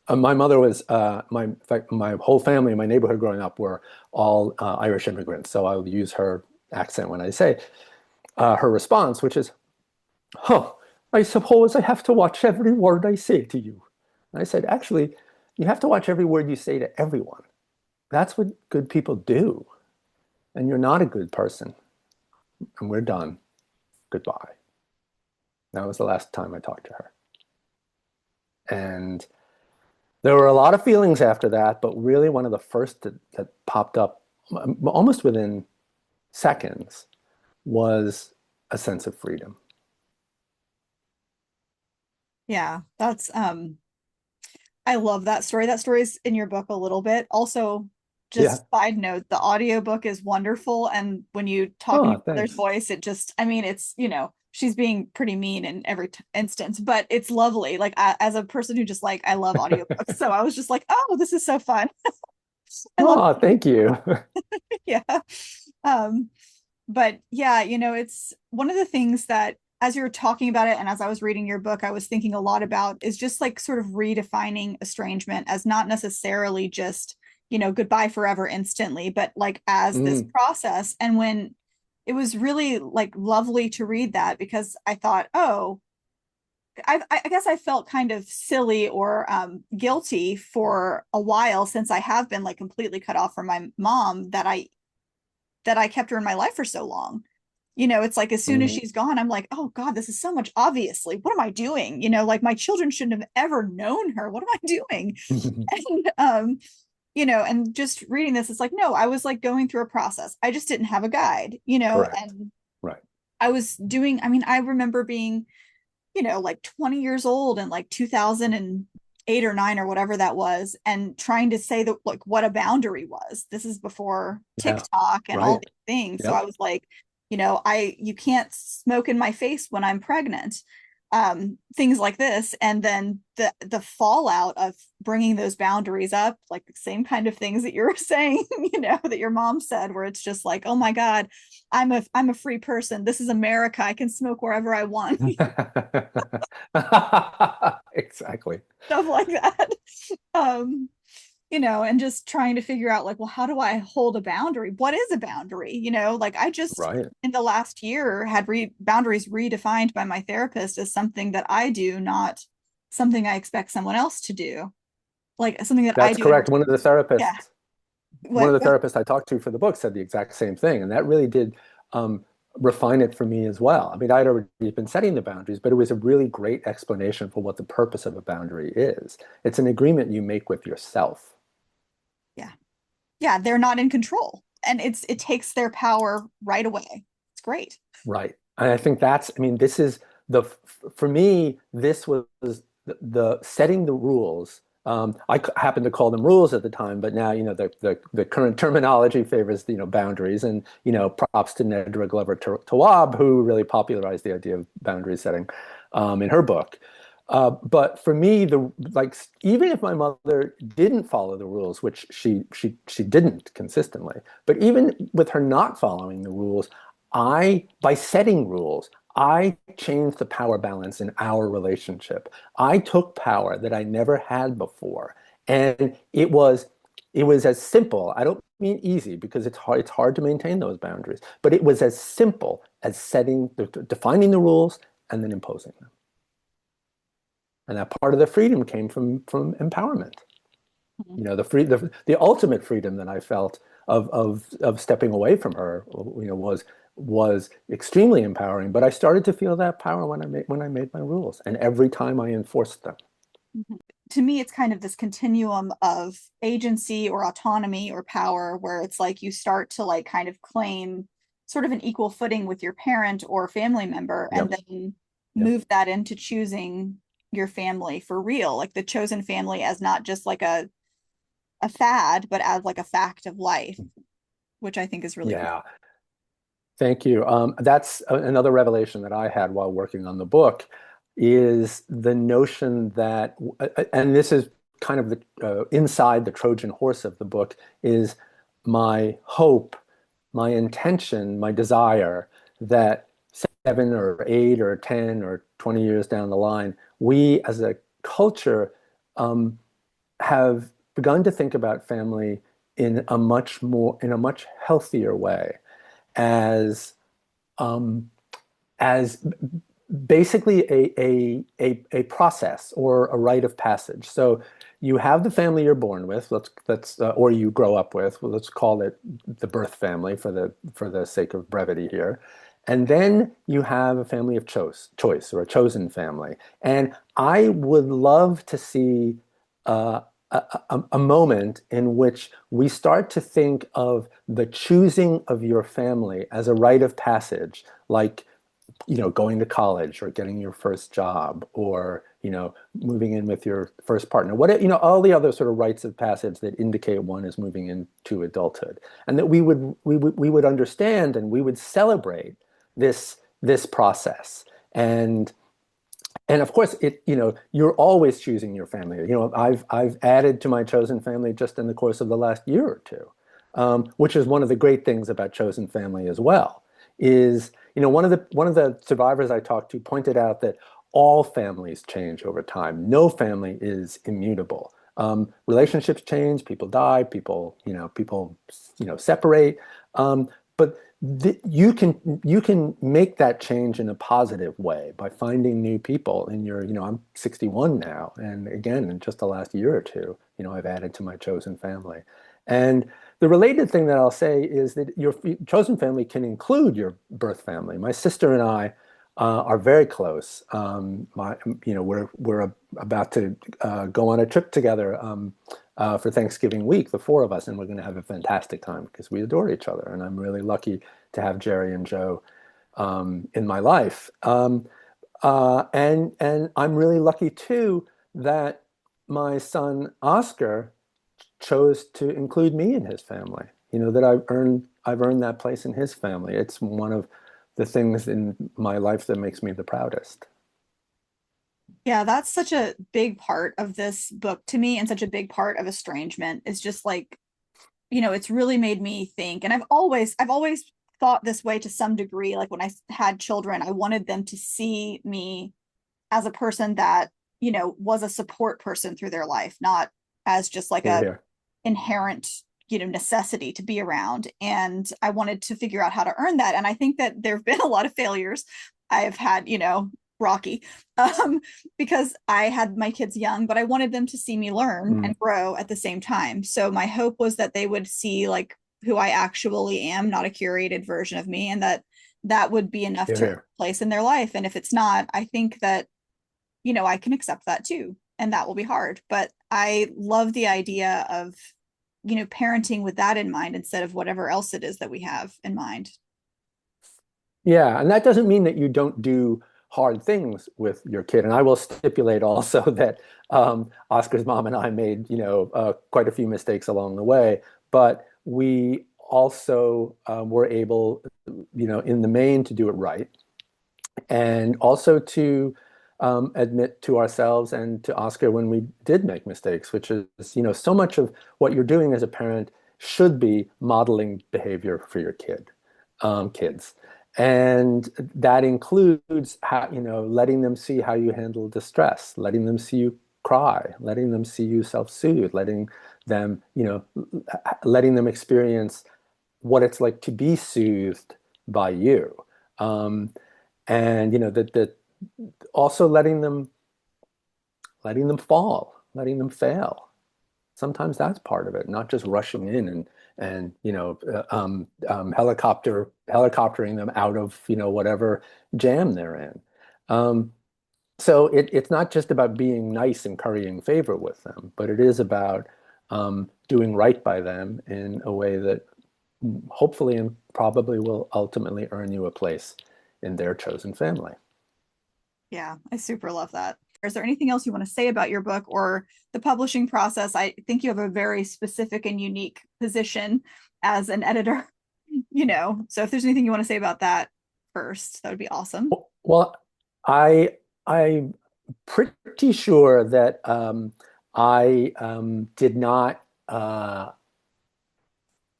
Speaker 2: my mother was in fact, my whole family in my neighborhood growing up were all Irish immigrants, so I'll use her accent when I say her response, which is, "Oh, I suppose I have to watch every word I say to you." And I said, "Actually, you have to watch every word you say to everyone. That's what good people do. And you're not a good person. And we're done. Goodbye." That was the last time I talked to her. And there were a lot of feelings after that, but really one of the first that popped up almost within seconds was a sense of freedom.
Speaker 1: Yeah, that's I love that story. That story's in your book a little bit. Also,
Speaker 2: Yeah.
Speaker 1: just side note, the audiobook is wonderful. And when you talk in
Speaker 2: Oh,
Speaker 1: your mother's
Speaker 2: thanks.
Speaker 1: voice, I mean, she's being pretty mean in every instance, but it's lovely. Like, as a person who just I love audiobooks. So I was just like, oh, this is so fun. I love,
Speaker 2: Oh, thank you.
Speaker 1: yeah. Um, but yeah, it's one of the things that as you were talking about it and as I was reading your book, I was thinking a lot about is just sort of redefining estrangement as not necessarily just, goodbye forever instantly, but as this
Speaker 2: Mm,
Speaker 1: process. And when it was really lovely to read that because I thought, oh, I guess I felt kind of silly or guilty for a while since I have been completely cut off from my mom that I kept her in my life for so long. It's like as soon as
Speaker 2: mm.
Speaker 1: she's gone, I'm like, oh God, this is so much obviously. What am I doing? My children shouldn't have ever known her. What am I doing? And and just reading this, it's like, no, I was going through a process. I just didn't have a guide,
Speaker 2: Correct.
Speaker 1: and
Speaker 2: Right.
Speaker 1: I was doing, I mean, I remember being, 20 years old in 2008 or 9 or whatever that was, and trying to say that what a boundary was. This is before
Speaker 2: Yeah.
Speaker 1: TikTok and all
Speaker 2: Right.
Speaker 1: these things. So I
Speaker 2: Yep.
Speaker 1: was like, you can't smoke in my face when I'm pregnant. Things like this. And then the fallout of bringing those boundaries up, like the same kind of things that you're saying, that your mom said, where it's just like, oh my God, I'm a free person. This is America. I can smoke wherever I want.
Speaker 2: Exactly.
Speaker 1: stuff like that. Um, and just trying to figure out like, well, how do I hold a boundary? What is a boundary? Like I just
Speaker 2: Right.
Speaker 1: in the last year had boundaries redefined by my therapist as something that I do, not something I expect someone else to do. Like something that I
Speaker 2: That's
Speaker 1: do in,
Speaker 2: correct.
Speaker 1: yeah.
Speaker 2: One
Speaker 1: What,
Speaker 2: of the therapists I talked to for the book said the exact same thing, and that really did refine it for me as well. I mean, I'd already been setting the boundaries, but it was a really great explanation for what the purpose of a boundary is. It's an agreement you make with yourself.
Speaker 1: yeah. Yeah, they're not in control. And it takes their power right away. It's great.
Speaker 2: Right. And I think that's, I mean, this is for me, this was the setting the rules. Happened to call them rules at the time, but now, the current terminology favors, boundaries, and, props to Nedra Glover Tawwab, who really popularized the idea of boundary setting, in her book. But for me, even if my mother didn't follow the rules, which she didn't consistently, but even with her not following the rules, by setting rules, I changed the power balance in our relationship. I took power that I never had before. And it was as simple. I don't mean easy because it's hard to maintain those boundaries, but it was as simple as defining the rules and then imposing them. And that part of the freedom came from empowerment.
Speaker 1: Mhm.
Speaker 2: The ultimate freedom that I felt of stepping away from her, was extremely empowering. But I started to feel that power when I made my rules, and every time I enforced them.
Speaker 1: Mhm. To me, it's kind of this continuum of agency or autonomy or power where it's like you start to like kind of claim sort of an equal footing with your parent or family member and
Speaker 2: Yep.
Speaker 1: then
Speaker 2: Yep.
Speaker 1: move that into choosing your family for real, like the chosen family as not just like a fad, but as like a fact of life, which I think is really cool.
Speaker 2: Yeah. Thank you. That's another revelation that I had while working on the book, is the notion that, and this is kind of the inside the Trojan horse of the book, is my hope, my intention, my desire that 7 or 8 or 10 or 20 years down the line, we as a culture um, have begun to think about family in a much healthier way, as um, as basically a process or a rite of passage. So you have the family you're born with, or you grow up with. Well, let's call it the birth family for the sake of brevity here. And then you have a family of choice, or a chosen family. And I would love to see uh, a moment in which we start to think of the choosing of your family as a rite of passage, like, going to college, or getting your first job, or, moving in with your first partner, all the other sort of rites of passage that indicate one is moving into adulthood. And that we would understand, and we would celebrate this process. And of course, you're always choosing your family. I've added to my chosen family just in the course of the last year or two, which is one of the great things about chosen family as well. Is, one of the survivors I talked to pointed out that all families change over time. No family is immutable. Relationships change, people die, people separate. But you can make that change in a positive way by finding new people in your, I'm 61 now, and again, in just the last year or two, I've added to my chosen family. And the related thing that I'll say is that your chosen family can include your birth family. My sister and I are very close. We're about to go on a trip together for Thanksgiving week, the four of us, and we're going to have a fantastic time because we adore each other. And I'm really lucky to have Jerry and Joe in my life. And I'm really lucky too that my son Oscar chose to include me in his family. That I've earned that place in his family. It's one of the things in my life that makes me the proudest.
Speaker 1: Yeah, that's such a big part of this book to me and such a big part of Estrangement. It's just like, it's really made me think. And I've always thought this way to some degree. Like when I had children, I wanted them to see me as a person that was a support person through their life, not as just like
Speaker 2: Here,
Speaker 1: a
Speaker 2: here.
Speaker 1: inherent, necessity to be around. And I wanted to figure out how to earn that. And I think that there have been a lot of failures I've had, rocky, um, because I had my kids young, but I wanted them to see me learn
Speaker 2: Mm,
Speaker 1: and grow at the same time. So my hope was that they would see like who I actually am, not a curated version of me, and that would be enough
Speaker 2: here,
Speaker 1: to
Speaker 2: here.
Speaker 1: place in their life. And if it's not, I think that, I can accept that too. And that will be hard. But I love the idea of, parenting with that in mind instead of whatever else it is that we have in mind.
Speaker 2: Yeah, and that doesn't mean that you don't do hard things with your kid. And I will stipulate also that Oscar's mom and I made, quite a few mistakes along the way, but we also were able, in the main to do it right, and also to admit to ourselves and to Oscar when we did make mistakes, which is, so much of what you're doing as a parent should be modeling behavior for your kids. And that includes how, letting them see how you handle distress, letting them see you cry, letting them see you self-soothe, them, letting them experience what it's like to be soothed by you. Um, and that also letting them fall, letting them fail. Sometimes that's part of it, not just rushing in and helicoptering them out of whatever jam they're in. Um, so it's not just about being nice and currying favor with them, but it is about doing right by them in a way that hopefully and probably will ultimately earn you a place in their chosen family.
Speaker 1: Yeah, I super love that. Is there anything else you want to say about your book or the publishing process? I think you have a very specific and unique position as an editor, So if there's anything you want to say about that first, that would be awesome.
Speaker 2: Well, I'm pretty sure that I did not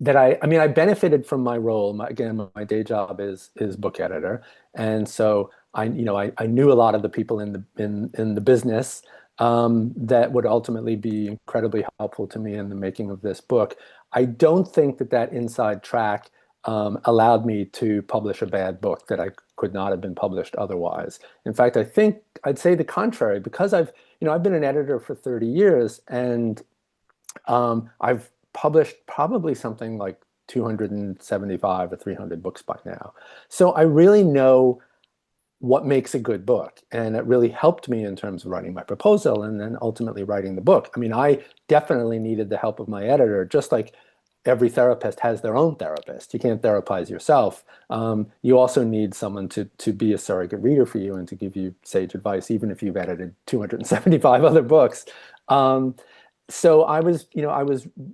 Speaker 2: that I mean I benefited from my role. Again, my day job is book editor, and so I knew a lot of the people in the business that would ultimately be incredibly helpful to me in the making of this book. I don't think that inside track allowed me to publish a bad book that I could not have been published otherwise. In fact, I think I'd say the contrary because I've been an editor for 30 years and I've published probably something like 275 or 300 books by now. So I really know what makes a good book. And it really helped me in terms of writing my proposal and then ultimately writing the book. I mean, I definitely needed the help of my editor, just like every therapist has their own therapist. You can't therapize yourself. You also need someone to be a surrogate reader for you and to give you sage advice, even if you've edited 275 other books. Um, so I was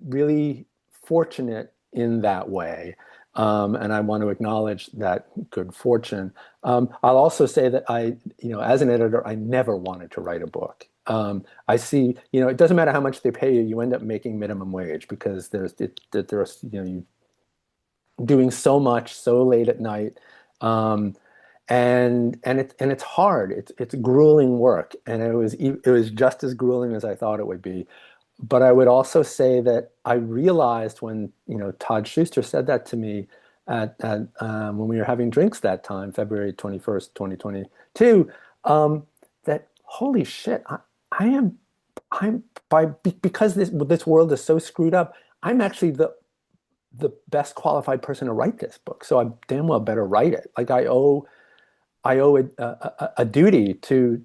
Speaker 2: really fortunate in that way. And I want to acknowledge that good fortune. I'll also say that as an editor, I never wanted to write a book. I see, it doesn't matter how much they pay you, you end up making minimum wage because there's, you doing so much so late at night. Um, and it's hard. It's grueling work, and it was just as grueling as I thought it would be. But I would also say that I realized when Todd Schuster said that to me when we were having drinks that time, February 21st, 2022, that holy shit, I'm because this world is so screwed up. I'm actually the best qualified person to write this book, so I damn well better write it. Like I owe a duty to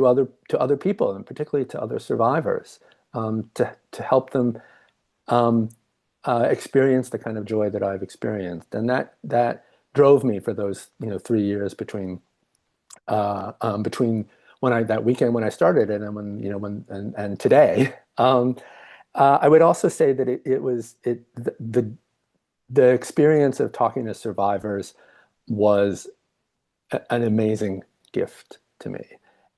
Speaker 2: other people, and particularly to other survivors, to help them um, experience the kind of joy that I've experienced, and that drove me for those 3 years between when I that weekend when I started it and when today. I would also say that it was the experience of talking to survivors was an amazing gift to me.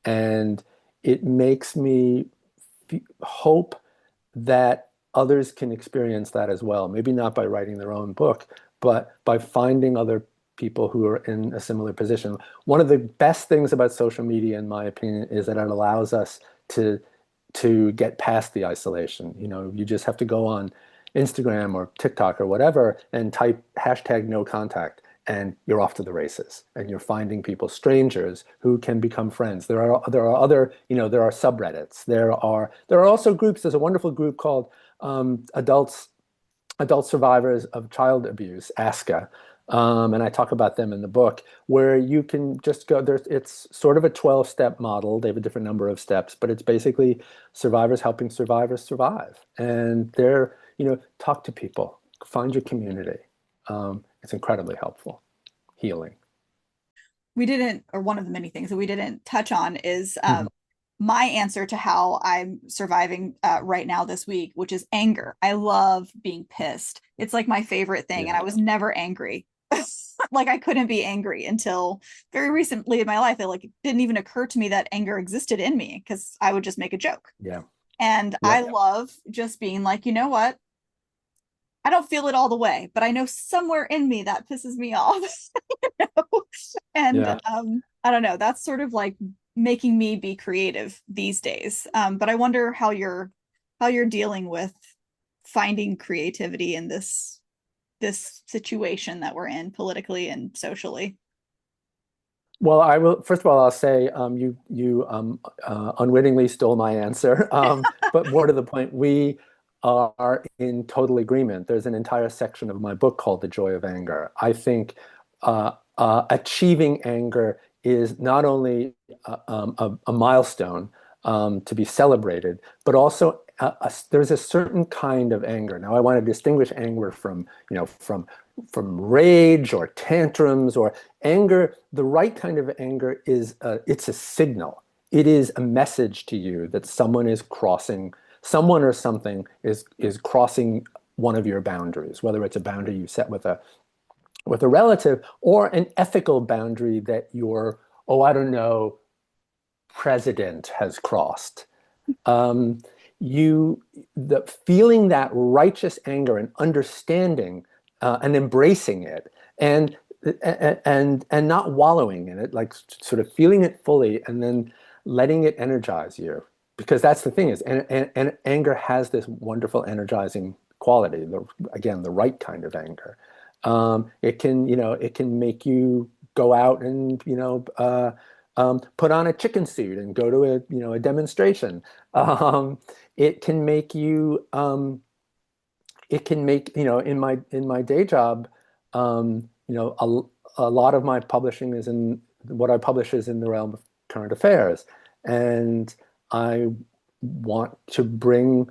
Speaker 2: And it makes me hope that others can experience that as well. Maybe not by writing their own book, but by finding other people who are in a similar position. One of the best things about social media, in my opinion, is that it allows us to get past the isolation. You know, you just have to go on Instagram or TikTok or whatever and type hashtag no contact, and you're off to the races, and you're finding people, strangers, who can become friends. There are other, you know, there are subreddits. There are also groups. There's a wonderful group called adult survivors of child abuse, ASCA. And I talk about them in the book, where you can just go there. It's sort of a 12-step model. They have a different number of steps, but it's basically survivors helping survivors survive. And they're, you know, talk to people, find your community. It's incredibly helpful, healing.
Speaker 1: We didn't, or one of the many things that we didn't touch on is
Speaker 2: Mhm.
Speaker 1: my answer to how I'm surviving right now this week, which is anger. I love being pissed. It's like my favorite thing. And
Speaker 2: Yeah,
Speaker 1: I was never angry. Like I couldn't be angry until very recently in my life. It didn't even occur to me that anger existed in me because I would just make a joke.
Speaker 2: yeah,
Speaker 1: And I
Speaker 2: yep,
Speaker 1: love just being like, you know what? I don't feel it all the way, but I know somewhere in me that pisses me off. And
Speaker 2: yeah.
Speaker 1: I don't know, that's sort of like making me be creative these days. But I wonder how you're dealing with finding creativity in this situation that we're in politically and socially.
Speaker 2: Well, I will. First of all, I'll say you unwittingly stole my answer. But more to the point, we are in total agreement. There's an entire section of my book called "The Joy of Anger." I think achieving anger is not only a milestone to be celebrated, but also there's a certain kind of anger. Now, I want to distinguish anger from, you know, from rage or tantrums or anger. The right kind of anger is it's a signal. It is a message to you that someone or something is crossing one of your boundaries, whether it's a boundary you set with a relative or an ethical boundary that your, oh, I don't know, president has crossed. Um, you the feeling that righteous anger and understanding and embracing it and and not wallowing in it, like sort of feeling it fully and then letting it energize you, because that's the thing is, and anger has this wonderful energizing quality, again, the right kind of anger. It can, you know, it can make you go out and, you know, put on a chicken suit and go to a, you know, a demonstration. Um, it can make you, it can make, you know, in my day job, you know, a lot of my publishing is in what I publish is in the realm of current affairs, and I want to bring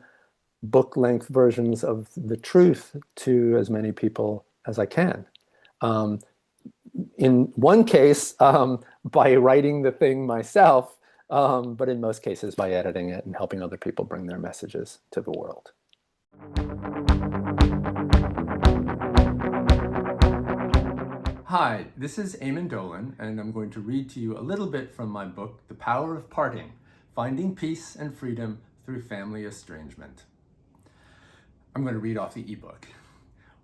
Speaker 2: book length versions of the truth to as many people as I can. Um, in one case, by writing the thing myself, but in most cases by editing it and helping other people bring their messages to the world. Hi, this is Eamon Dolan, and I'm going to read to you a little bit from my book, The Power of Parting, Finding Peace and Freedom Through Family Estrangement. I'm going to read off the ebook.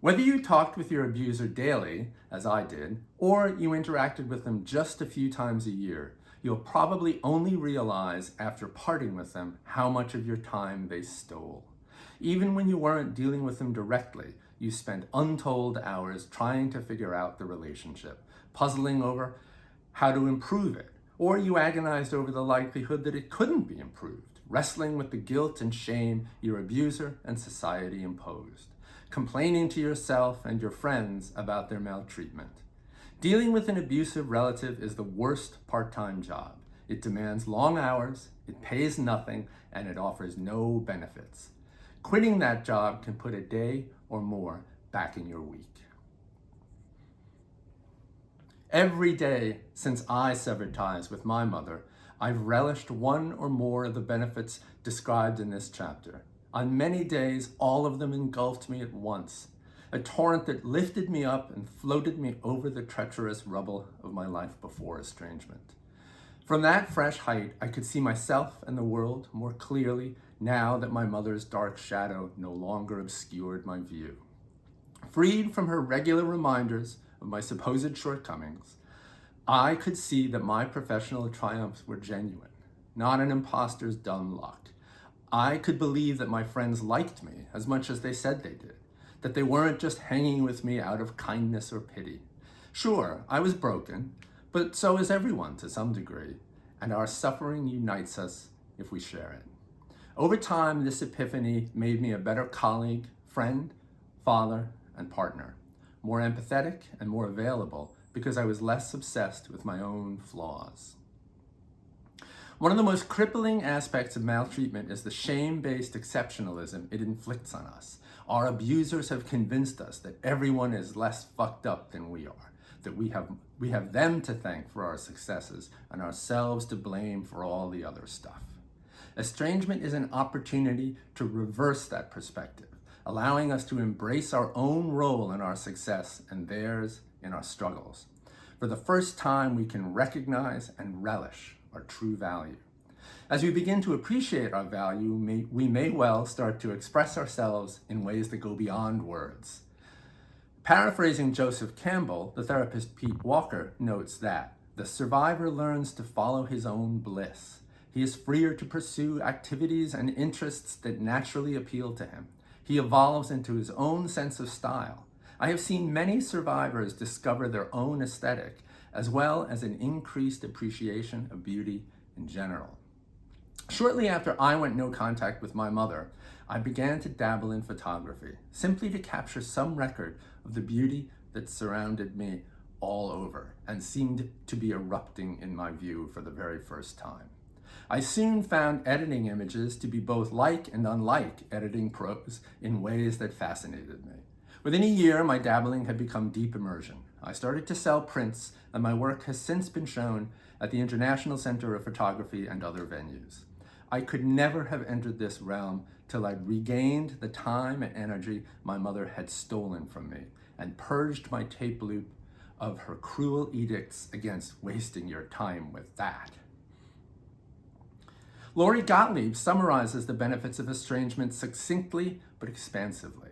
Speaker 2: Whether you talked with your abuser daily, as I did, or you interacted with them just a few times a year, you'll probably only realize after parting with them how much of your time they stole. Even when you weren't dealing with them directly, you spent untold hours trying to figure out the relationship, puzzling over how to improve it, or you agonized over the likelihood that it couldn't be improved, wrestling with the guilt and shame your abuser and society imposed, complaining to yourself and your friends about their maltreatment. Dealing with an abusive relative is the worst part-time job. It demands long hours, it pays nothing, and it offers no benefits. Quitting that job can put a day or more back in your week. Every day since I severed ties with my mother, I've relished one or more of the benefits described in this chapter. On many days, all of them engulfed me at once, a torrent that lifted me up and floated me over the treacherous rubble of my life before estrangement. From that fresh height, I could see myself and the world more clearly now that my mother's dark shadow no longer obscured my view. Freed from her regular reminders of my supposed shortcomings, I could see that my professional triumphs were genuine, not an imposter's dumb luck. I could believe that my friends liked me as much as they said they did, that they weren't just hanging with me out of kindness or pity. Sure, I was broken, but so is everyone to some degree, and our suffering unites us if we share it. Over time, this epiphany made me a better colleague, friend, father, and partner, more empathetic and more available because I was less obsessed with my own flaws. One of the most crippling aspects of maltreatment is the shame-based exceptionalism it inflicts on us. Our abusers have convinced us that everyone is less fucked up than we are, that we have them to thank for our successes and ourselves to blame for all the other stuff. Estrangement is an opportunity to reverse that perspective, allowing us to embrace our own role in our success and theirs in our struggles. For the first time, we can recognize and relish our true value. As we begin to appreciate our value, we may well start to express ourselves in ways that go beyond words. Paraphrasing Joseph Campbell, the therapist Pete Walker notes that the survivor learns to follow his own bliss. He is freer to pursue activities and interests that naturally appeal to him. He evolves into his own sense of style. I have seen many survivors discover their own aesthetic, as well as an increased appreciation of beauty in general. Shortly after I went no contact with my mother, I began to dabble in photography, simply to capture some record of the beauty that surrounded me all over and seemed to be erupting in my view for the very first time. I soon found editing images to be both like and unlike editing pros in ways that fascinated me. Within a year, my dabbling had become deep immersion. I started to sell prints, and my work has since been shown at the International Center of Photography and other venues. I could never have entered this realm till I'd regained the time and energy my mother had stolen from me and purged my tape loop of her cruel edicts against wasting your time with that. Lori Gottlieb summarizes the benefits of estrangement succinctly but expansively.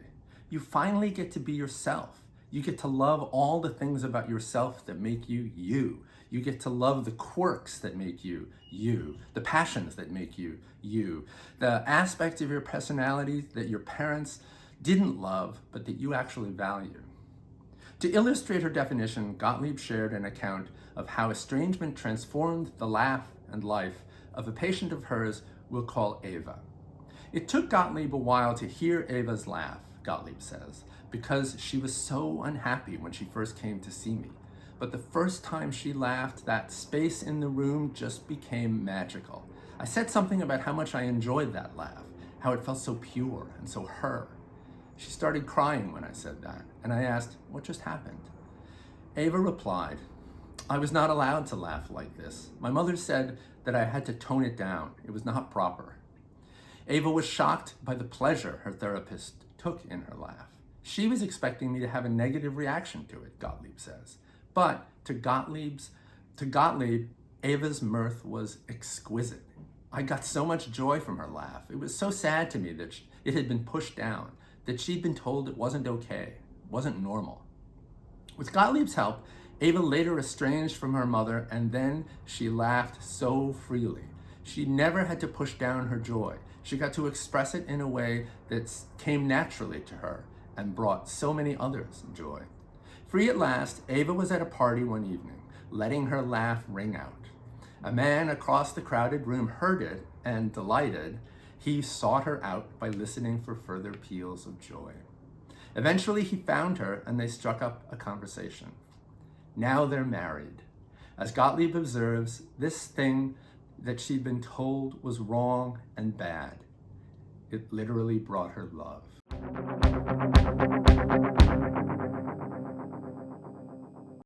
Speaker 2: You finally get to be yourself. You get to love all the things about yourself that make you you. You get to love the quirks that make you you, the passions that make you you, the aspects of your personality that your parents didn't love but that you actually value. To illustrate her definition, Gottlieb shared an account of how estrangement transformed the laugh and life of a patient of hers we'll call Ava. It took Gottlieb a while to hear Ava's laugh, Gottlieb says, because she was so unhappy when she first came to see me. But the first time she laughed, that space in the room just became magical. I said something about how much I enjoyed that laugh, how it felt so pure and so her. She started crying when I said that, and I asked, what just happened? Ava replied, I was not allowed to laugh like this. My mother said that I had to tone it down. It was not proper. Ava was shocked by the pleasure her therapist took in her laugh. She was expecting me to have a negative reaction to it, Gottlieb says. But to Gottlieb, Ava's mirth was exquisite. I got so much joy from her laugh. It was so sad to me that it had been pushed down, that she'd been told it wasn't okay, wasn't normal. With Gottlieb's help, Ava later estranged from her mother, and then she laughed so freely. She never had to push down her joy. She got to express it in a way that came naturally to her and brought so many others joy. Free at last, Ava was at a party one evening, letting her laugh ring out. A man across the crowded room heard it, and delighted, he sought her out by listening for further peals of joy. Eventually, he found her, and they struck up a conversation. Now they're married. As Gottlieb observes, this thing that she'd been told was wrong and bad, it literally brought her love.